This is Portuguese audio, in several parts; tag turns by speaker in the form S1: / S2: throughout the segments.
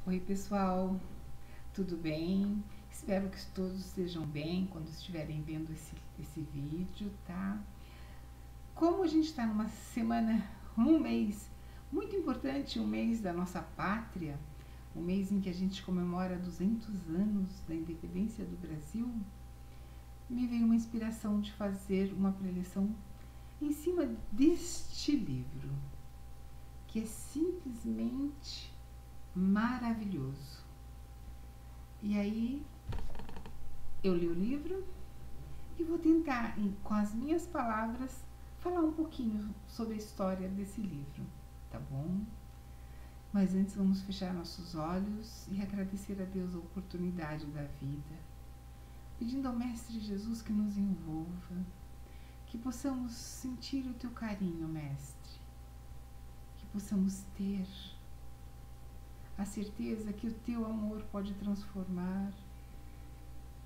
S1: Oi, pessoal, tudo bem? Espero que todos estejam bem quando estiverem vendo esse vídeo, tá? Como a gente está numa semana, um mês muito importante, um mês da nossa pátria, um mês em que a gente comemora 200 anos da independência do Brasil, me veio uma inspiração de fazer uma preleção em cima deste livro, que é simplesmente maravilhoso. E aí eu li o livro e vou tentar, com as minhas palavras, falar um pouquinho sobre a história desse livro, tá bom? Mas antes vamos fechar nossos olhos e agradecer a Deus a oportunidade da vida, pedindo ao Mestre Jesus que nos envolva, que possamos sentir o teu carinho, Mestre, que possamos ter a certeza que o teu amor pode transformar,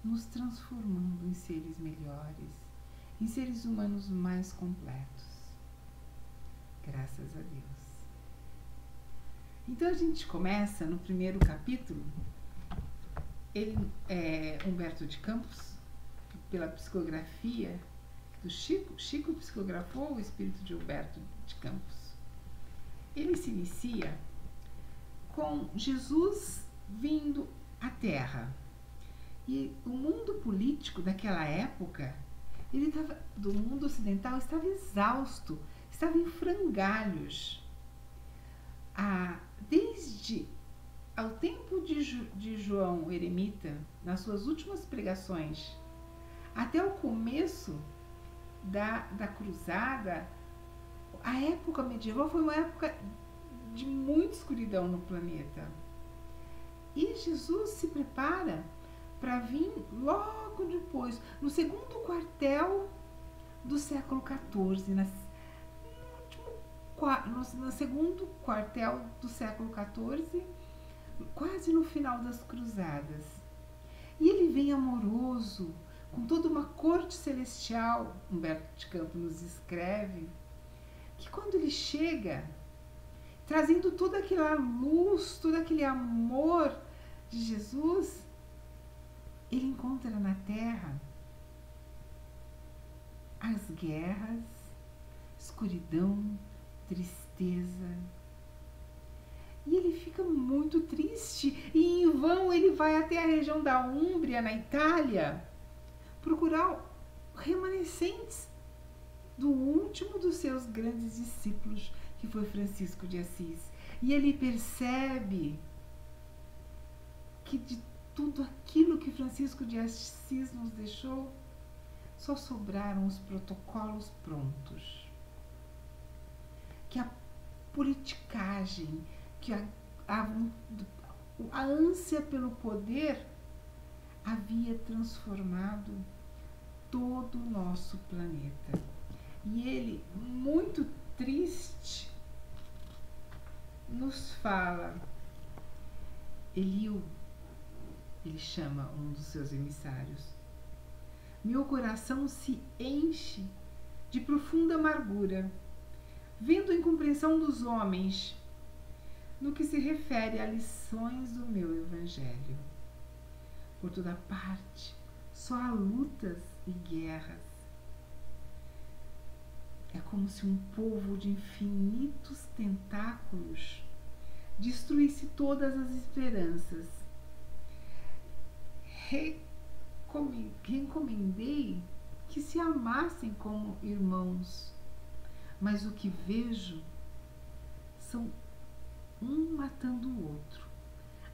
S1: nos transformando em seres melhores, em seres humanos mais completos. Graças a Deus. Então a gente começa no primeiro capítulo. Ele é Humberto de Campos, pela psicografia do Chico psicografou o espírito de Humberto de Campos. Ele se inicia com Jesus vindo à Terra. E o mundo político daquela época, do mundo ocidental, estava exausto, estava em frangalhos. Desde ao tempo de João Eremita, nas suas últimas pregações, até o começo da cruzada, a época medieval foi uma época de muita escuridão no planeta. E Jesus se prepara para vir logo depois, no segundo quartel do século XIV, no segundo quartel do século XIV, quase no final das cruzadas. E ele vem amoroso, com toda uma corte celestial. Humberto de Campos nos escreve que quando ele chega, trazendo toda aquela luz, todo aquele amor de Jesus, ele encontra na Terra as guerras, escuridão, tristeza. E ele fica muito triste, e em vão ele vai até a região da Úmbria, na Itália, procurar remanescentes do último dos seus grandes discípulos, que foi Francisco de Assis. E ele percebe que de tudo aquilo que Francisco de Assis nos deixou, só sobraram os protocolos prontos. Que a politicagem, que a ânsia pelo poder havia transformado todo o nosso planeta. E ele, muito triste, nos fala, ele chama um dos seus emissários: meu coração se enche de profunda amargura, vendo a incompreensão dos homens no que se refere a lições do meu evangelho. Por toda parte, só há lutas e guerras. É como se um povo de infinitos tentáculos destruísse todas as esperanças. Recomendei que se amassem como irmãos, mas o que vejo são um matando o outro,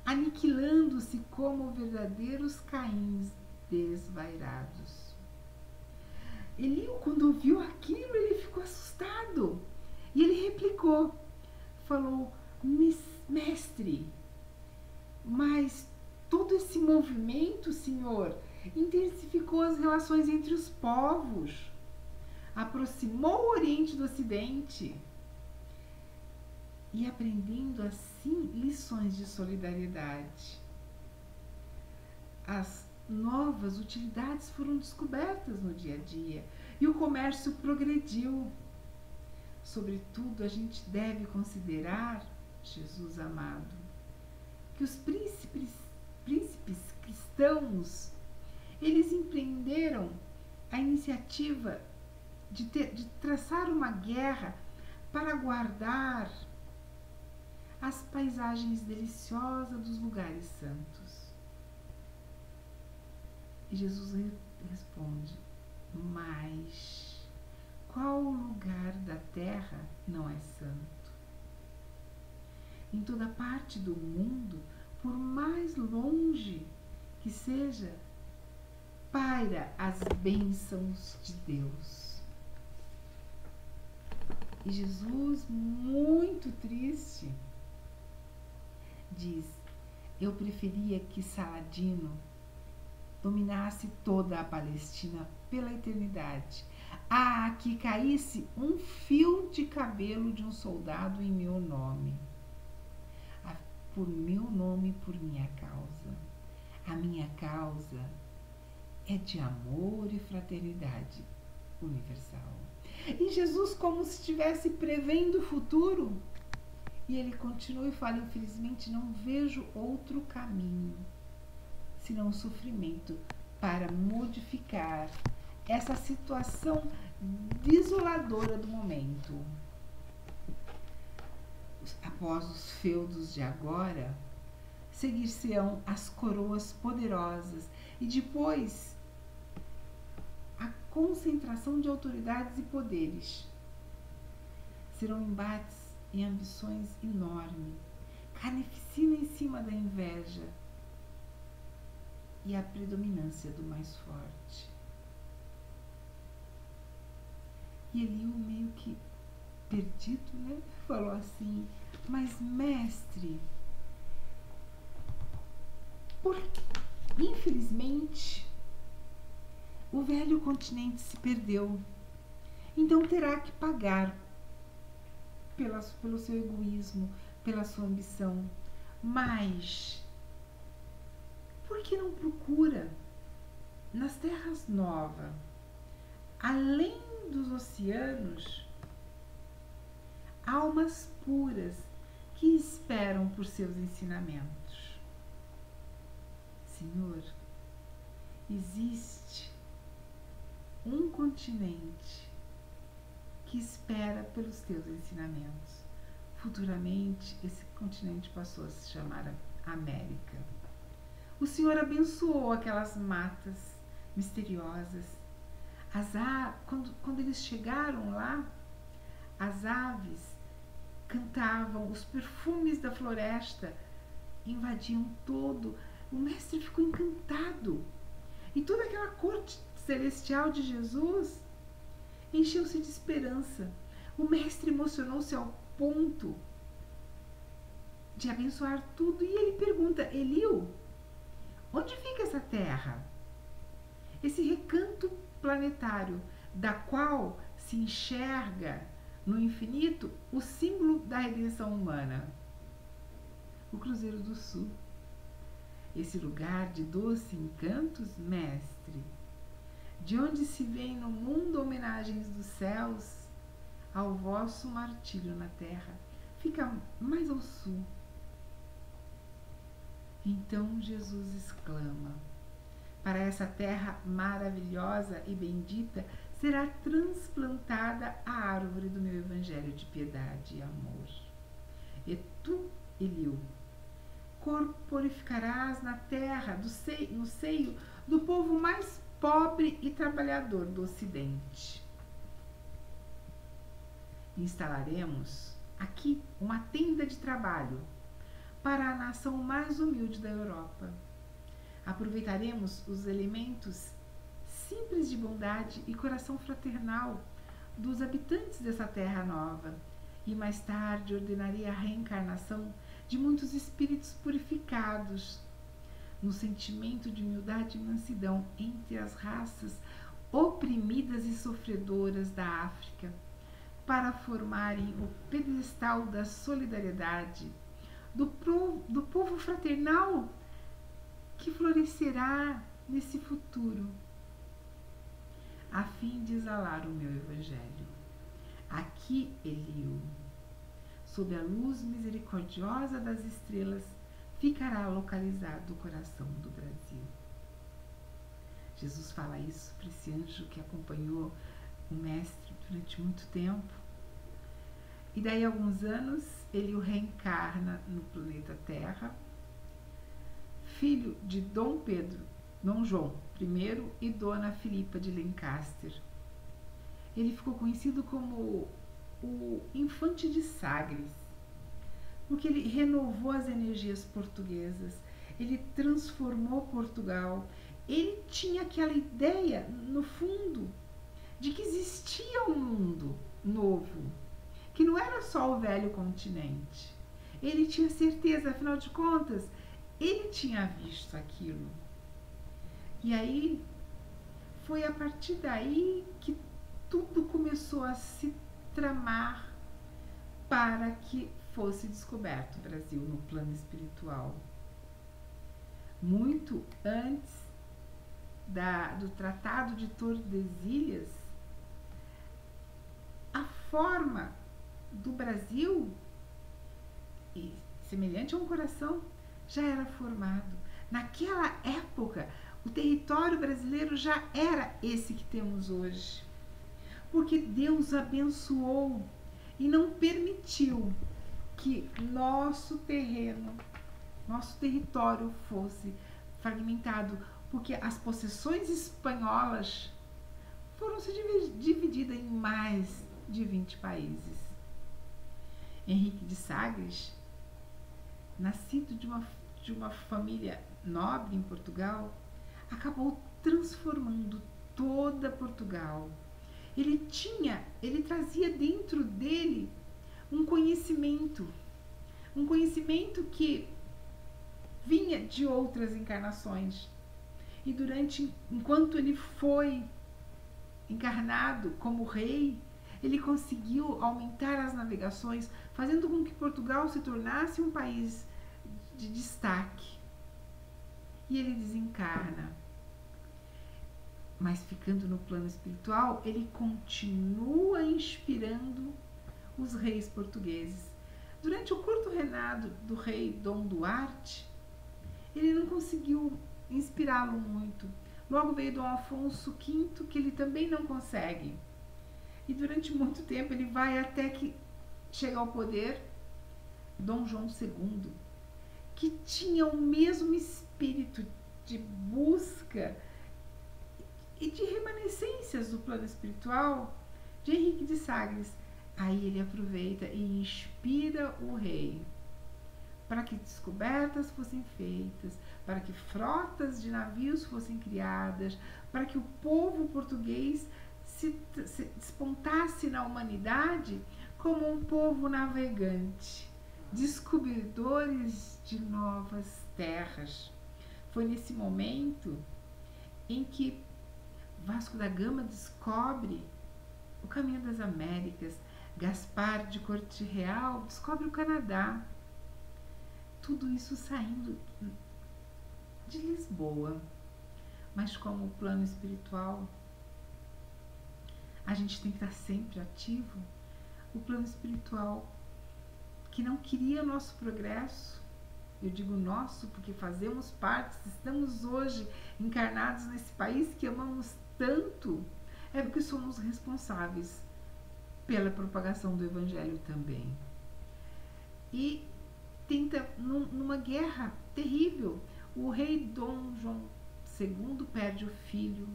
S1: aniquilando-se como verdadeiros Caíns desvairados. Eliú, quando ouviu aquilo, ele ficou assustado. E ele replicou, falou: mestre, mas todo esse movimento, Senhor, intensificou as relações entre os povos, aproximou o Oriente do Ocidente, e aprendendo assim lições de solidariedade. As novas utilidades foram descobertas no dia a dia e o comércio progrediu. Sobretudo, a gente deve considerar, Jesus amado, que os príncipes cristãos, eles empreenderam a iniciativa de traçar uma guerra para guardar as paisagens deliciosas dos lugares santos. E Jesus responde: mas qual lugar da terra não é santo? Em toda parte do mundo, por mais longe que seja, paira as bênçãos de Deus. E Jesus, muito triste, diz: eu preferia que Saladino dominasse toda a Palestina pela eternidade, a que caísse um fio de cabelo de um soldado em meu nome. Por meu nome, por minha causa. A minha causa é de amor e fraternidade universal. E Jesus, como se estivesse prevendo o futuro, e ele continua e fala: infelizmente não vejo outro caminho senão o sofrimento para modificar essa situação desoladora do momento. Após os feudos de agora, seguir-se-ão as coroas poderosas e depois a concentração de autoridades e poderes. Serão embates e ambições enormes, carnificina em cima da inveja e a predominância do mais forte. E Eliú, meio que perdido, né, falou assim: mas mestre, infelizmente o velho continente se perdeu, então terá que pagar pelo seu egoísmo, pela sua ambição. Mas por que não procura nas terras novas, além dos oceanos, almas puras que esperam por seus ensinamentos? Senhor, existe um continente que espera pelos teus ensinamentos. Futuramente, esse continente passou a se chamar América. O Senhor abençoou aquelas matas misteriosas. Quando eles chegaram lá, as aves cantavam, os perfumes da floresta invadiam todo. O mestre ficou encantado. E toda aquela corte celestial de Jesus encheu-se de esperança. O mestre emocionou-se ao ponto de abençoar tudo. E ele pergunta: Eliú, onde fica essa terra? Esse recanto planetário, da qual se enxerga no infinito o símbolo da redenção humana. O Cruzeiro do Sul. Esse lugar de doce encantos, mestre, de onde se vêem no mundo homenagens dos céus ao vosso martírio na terra, fica mais ao sul. Então Jesus exclama: para essa terra maravilhosa e bendita será transplantada a árvore do meu evangelho de piedade e amor. E tu, Eliú, corporificarás na terra, no seio do povo mais pobre e trabalhador do Ocidente. Instalaremos aqui uma tenda de trabalho para a nação mais humilde da Europa. Aproveitaremos os elementos simples de bondade e coração fraternal dos habitantes dessa terra nova, e mais tarde ordenarei a reencarnação de muitos espíritos purificados no sentimento de humildade e mansidão entre as raças oprimidas e sofredoras da África, para formarem o pedestal da solidariedade, do povo fraternal que florescerá nesse futuro, a fim de exalar o meu evangelho. Aqui, Eliú, sob a luz misericordiosa das estrelas, ficará localizado o coração do Brasil. Jesus fala isso para esse anjo que acompanhou o mestre durante muito tempo. E daí, alguns anos, ele o reencarna no planeta Terra, filho de Dom João I e Dona Filipa de Lancaster. Ele ficou conhecido como o Infante de Sagres, porque ele renovou as energias portuguesas, ele transformou Portugal. Ele tinha aquela ideia, no fundo, de que existia um mundo novo, que não era só o velho continente. Ele tinha certeza, afinal de contas, ele tinha visto aquilo. E aí, foi a partir daí que tudo começou a se tramar para que fosse descoberto o Brasil no plano espiritual. Muito antes do Tratado de Tordesilhas, a forma do Brasil, semelhante a um coração, já era formado. Naquela época, o território brasileiro já era esse que temos hoje, porque Deus abençoou e não permitiu que nosso terreno, nosso território fosse fragmentado, porque as possessões espanholas foram se divididas em mais de 20 países. Henrique de Sagres, nascido de uma família nobre em Portugal, acabou transformando toda Portugal. Ele trazia dentro dele um conhecimento que vinha de outras encarnações. E enquanto ele foi encarnado como rei, ele conseguiu aumentar as navegações, fazendo com que Portugal se tornasse um país de destaque. E ele desencarna. Mas ficando no plano espiritual, ele continua inspirando os reis portugueses. Durante o curto reinado do rei Dom Duarte, ele não conseguiu inspirá-lo muito. Logo veio Dom Afonso V, que ele também não consegue. E durante muito tempo ele vai até que chega ao poder Dom João II, que tinha o mesmo espírito de busca e de remanescências do plano espiritual de Henrique de Sagres. Aí ele aproveita e inspira o rei para que descobertas fossem feitas, para que frotas de navios fossem criadas, para que o povo português se despontasse na humanidade como um povo navegante, descobridores de novas terras. Foi nesse momento em que Vasco da Gama descobre o caminho das Américas, Gaspar de Corte Real descobre o Canadá. Tudo isso saindo de Lisboa. Mas como plano espiritual, a gente tem que estar sempre ativo. O plano espiritual, que não queria o nosso progresso, eu digo nosso porque fazemos parte, estamos hoje encarnados nesse país que amamos tanto, é porque somos responsáveis pela propagação do Evangelho também. E tenta, numa guerra terrível, o rei Dom João II perde o filho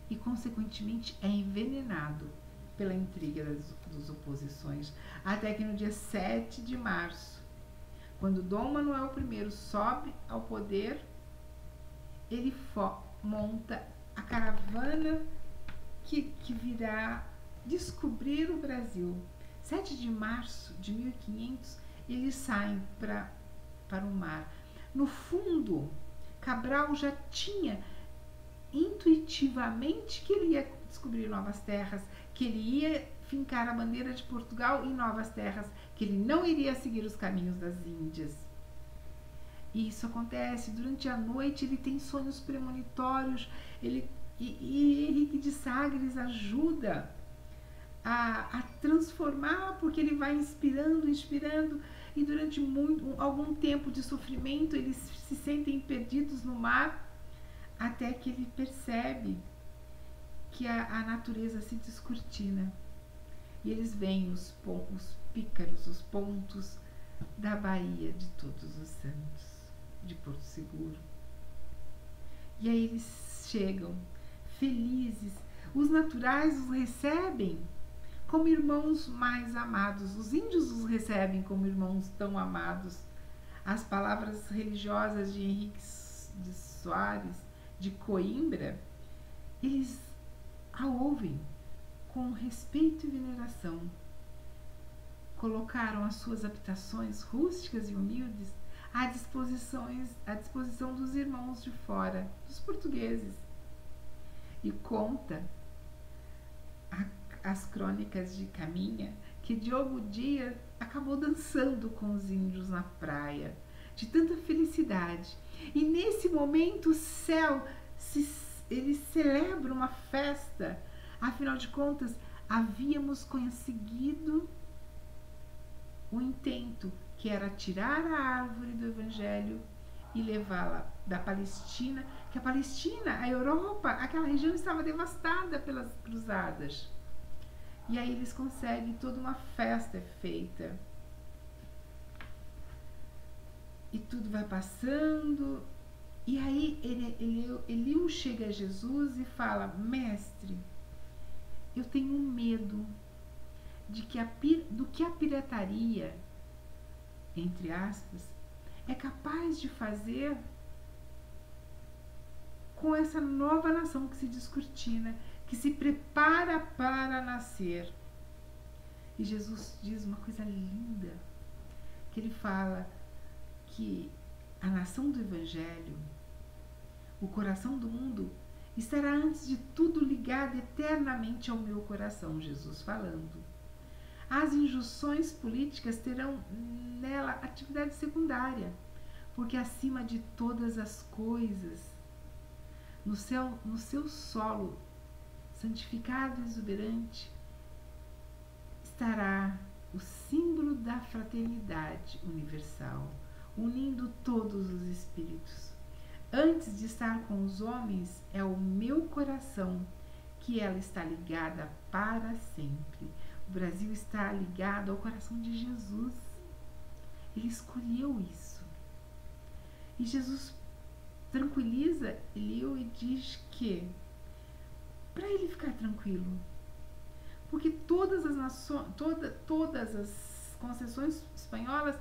S1: e, consequentemente, é envenenado pela intriga das oposições, até que no dia 7 de março, quando Dom Manuel I sobe ao poder, ele monta a caravana que virá descobrir o Brasil. 7 de março de 1500, eles saem para o mar. No fundo, Cabral já tinha intuitivamente que ele ia descobrir novas terras, que ele ia fincar a bandeira de Portugal em novas terras, que ele não iria seguir os caminhos das Índias. E isso acontece. Durante a noite ele tem sonhos premonitórios, e Henrique de Sagres ajuda a transformar, porque ele vai inspirando, e durante algum tempo de sofrimento eles se sentem perdidos no mar, até que ele percebe que a natureza se descortina e eles veem os pícaros, os pontos da Baía de Todos os Santos, de Porto Seguro. E aí eles chegam felizes, os naturais os recebem como irmãos mais amados, os índios os recebem como irmãos tão amados. As palavras religiosas de Henrique de Soares, de Coimbra, eles a ouvem com respeito e veneração. Colocaram as suas habitações rústicas e humildes à disposição dos irmãos de fora, dos portugueses. E conta as crônicas de Caminha que Diogo Dias acabou dançando com os índios na praia, de tanta felicidade. E nesse momento o céu, ele celebra uma festa. Afinal de contas, havíamos conseguido o intento, que era tirar a árvore do Evangelho e levá-la da Palestina, que a Palestina, a Europa, aquela região estava devastada pelas cruzadas. E aí eles conseguem, toda uma festa é feita. E tudo vai passando. E aí Eliú chega a Jesus e fala: Mestre, eu tenho medo do que a pirataria, entre aspas, é capaz de fazer com essa nova nação que se descortina, que se prepara para nascer. E Jesus diz uma coisa linda, que ele fala que a nação do Evangelho, o coração do mundo, estará antes de tudo ligado eternamente ao meu coração, Jesus falando. As injunções políticas terão nela atividade secundária, porque acima de todas as coisas, no seu solo santificado e exuberante, estará o símbolo da fraternidade universal, unindo todos os espíritos. Antes de estar com os homens, é o meu coração que ela está ligada para sempre. O Brasil está ligado ao coração de Jesus. Ele escolheu isso. E Jesus tranquiliza Eliú e diz que, para ele ficar tranquilo, porque todas as concessões espanholas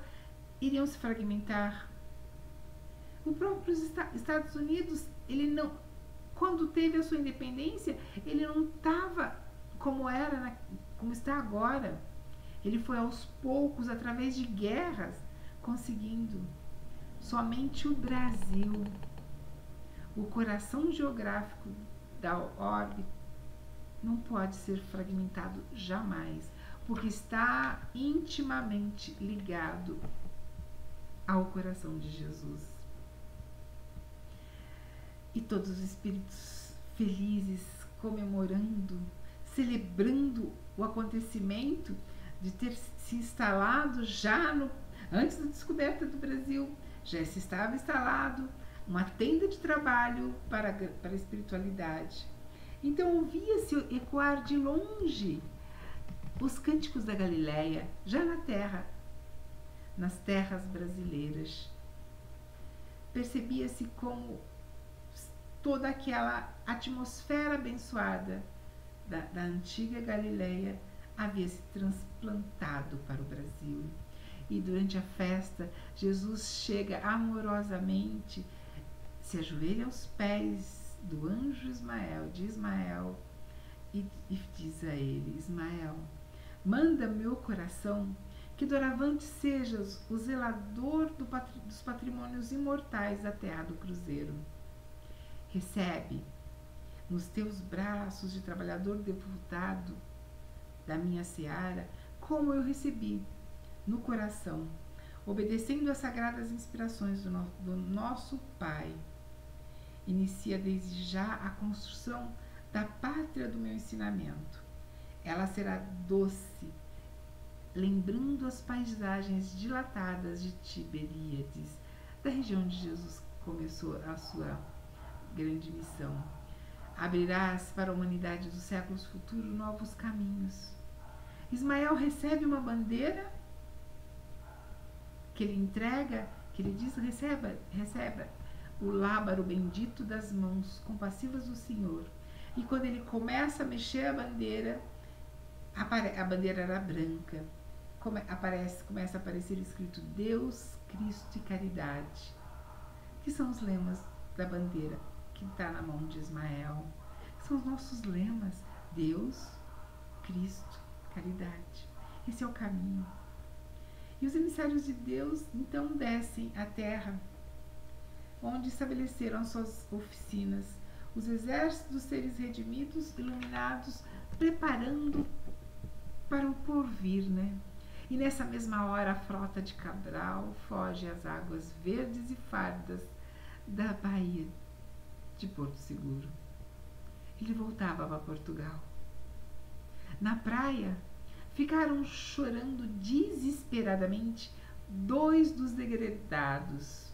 S1: iriam se fragmentar. O próprio Estados Unidos, ele não, quando teve a sua independência, ele não estava como está agora. Ele foi aos poucos, através de guerras, conseguindo. Somente o Brasil, o coração geográfico da orbe, não pode ser fragmentado jamais, porque está intimamente ligado ao coração de Jesus. E todos os espíritos felizes, comemorando, celebrando o acontecimento de ter se instalado antes da descoberta do Brasil, já se estava instalado uma tenda de trabalho para a espiritualidade. Então ouvia-se ecoar de longe os cânticos da Galileia, já nas terras brasileiras. Percebia-se como toda aquela atmosfera abençoada da antiga Galileia havia se transplantado para o Brasil. E durante a festa, Jesus chega amorosamente, se ajoelha aos pés do anjo de Ismael, e diz a ele: Ismael, manda meu coração que doravante sejas o zelador dos patrimônios imortais da terra do cruzeiro. Recebe nos teus braços de trabalhador devotado da minha seara, como eu recebi no coração, obedecendo às sagradas inspirações do nosso Pai. Inicia desde já a construção da pátria do meu ensinamento. Ela será doce, lembrando as paisagens dilatadas de Tiberíades, da região onde Jesus começou a sua grande missão. Abrirás para a humanidade dos séculos futuros novos caminhos. Ismael recebe uma bandeira que ele entrega, que ele diz: receba o lábaro bendito das mãos compassivas do Senhor. E quando ele começa a mexer a bandeira era branca. Começa a aparecer escrito Deus, Cristo e Caridade, que são os lemas da bandeira que está na mão de Ismael. São os nossos lemas: Deus, Cristo, caridade. Esse é o caminho. E os emissários de Deus então descem à terra, onde estabeleceram suas oficinas, os exércitos dos seres redimidos, iluminados, preparando para o porvir, né? E nessa mesma hora a frota de Cabral foge às águas verdes e fardas da Baía de Porto Seguro. Ele voltava para Portugal. Na praia, ficaram chorando desesperadamente 2 dos degredados,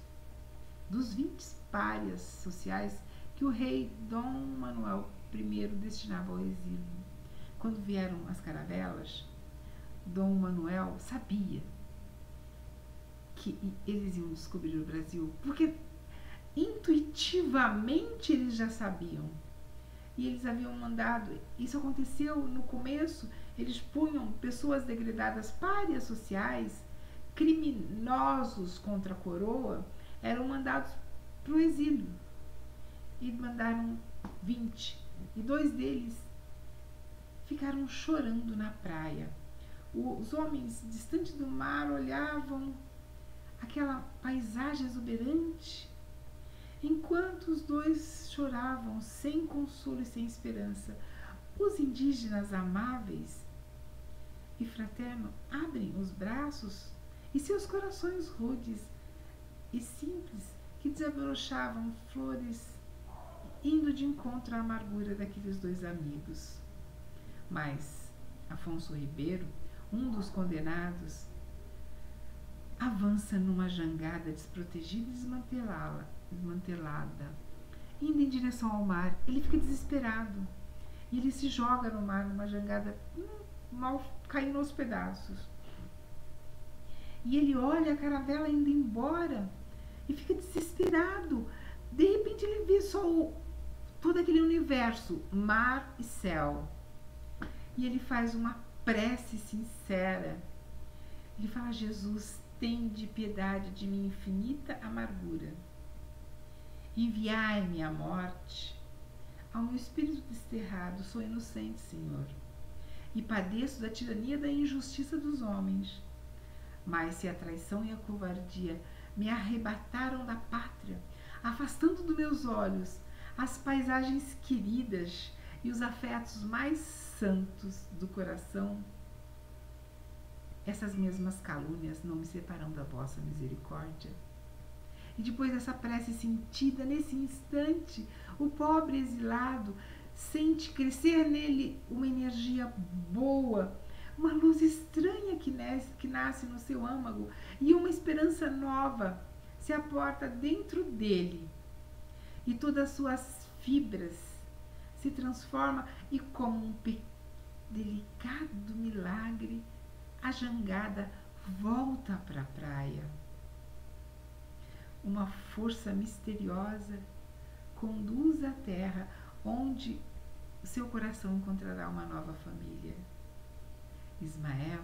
S1: dos 20 párias sociais que o rei Dom Manuel I destinava ao exílio. Quando vieram as caravelas, Dom Manuel sabia que eles iam descobrir o Brasil, porque intuitivamente eles já sabiam. E eles haviam mandado, isso aconteceu no começo, eles punham pessoas degredadas, párias sociais, criminosos contra a coroa, eram mandados para o exílio. E mandaram 20. E 2 deles ficaram chorando na praia. Os homens distantes do mar olhavam aquela paisagem exuberante, enquanto os 2 choravam sem consolo e sem esperança. Os indígenas amáveis e fraternos abrem os braços e seus corações rudes e simples, que desabrochavam flores, indo de encontro à amargura daqueles 2 amigos. Mas Afonso Ribeiro, um dos condenados, avança numa jangada desprotegida e desmantelada, indo em direção ao mar. Ele fica desesperado e ele se joga no mar, numa jangada, mal caindo aos pedaços. E ele olha a caravela indo embora e fica desesperado. De repente ele vê só todo aquele universo, mar e céu. E ele faz uma prece sincera. Ele fala: Jesus, tende piedade de minha infinita amargura. Enviai-me a morte ao meu espírito desterrado. Sou inocente, Senhor, e padeço da tirania e da injustiça dos homens. Mas se a traição e a covardia me arrebataram da pátria, afastando dos meus olhos as paisagens queridas e os afetos mais santos do coração, essas mesmas calúnias não me separam da vossa misericórdia. E depois dessa prece sentida, nesse instante, o pobre exilado sente crescer nele uma energia boa, uma luz estranha que nasce no seu âmago, e uma esperança nova se aporta dentro dele. E todas as suas fibras se transformam, e como um delicado milagre, a jangada volta para a praia. Uma força misteriosa conduz à terra, onde seu coração encontrará uma nova família. Ismael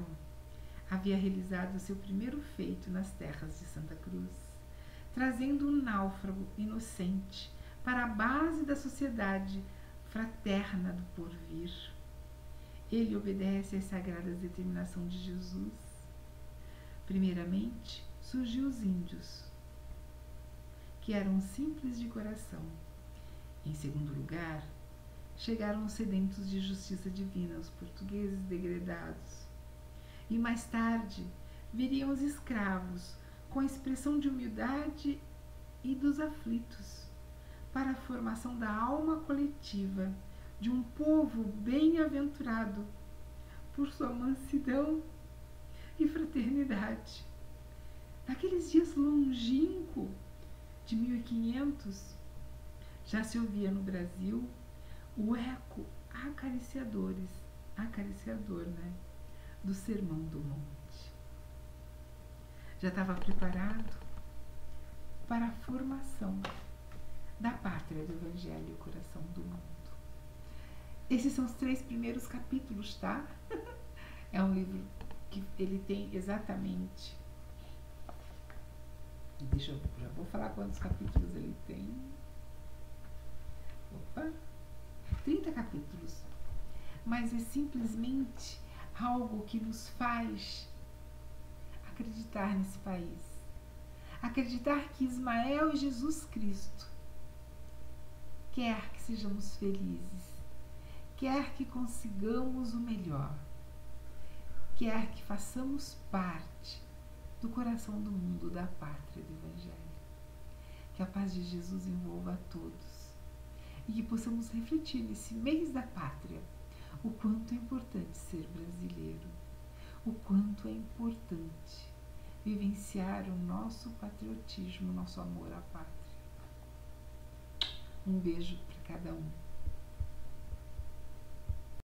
S1: havia realizado seu primeiro feito nas terras de Santa Cruz, trazendo um náufrago inocente para a base da sociedade fraterna do porvir. Ele obedece às sagradas determinações de Jesus. Primeiramente, surgiu os índios, que eram simples de coração. Em segundo lugar, chegaram os sedentos de justiça divina, os portugueses degredados. E mais tarde, viriam os escravos, com a expressão de humildade e dos aflitos, para a formação da alma coletiva de um povo bem-aventurado por sua mansidão e fraternidade. Naqueles dias longínquos de 1500, já se ouvia no Brasil o eco acariciador, né, do Sermão do Monte. Já estava preparado para a formação da pátria do Evangelho e o coração do mundo. Esses são os 3 primeiros capítulos, tá? É um livro que ele tem exatamente... já vou falar quantos capítulos ele tem. 30 capítulos. Mas é simplesmente algo que nos faz acreditar nesse país. Acreditar que Ismael e Jesus Cristo quer que sejamos felizes, quer que consigamos o melhor, quer que façamos parte do coração do mundo, da pátria do Evangelho. Que a paz de Jesus envolva a todos e que possamos refletir nesse mês da pátria o quanto é importante ser brasileiro, o quanto é importante vivenciar o nosso patriotismo, o nosso amor à pátria. Um beijo para cada um.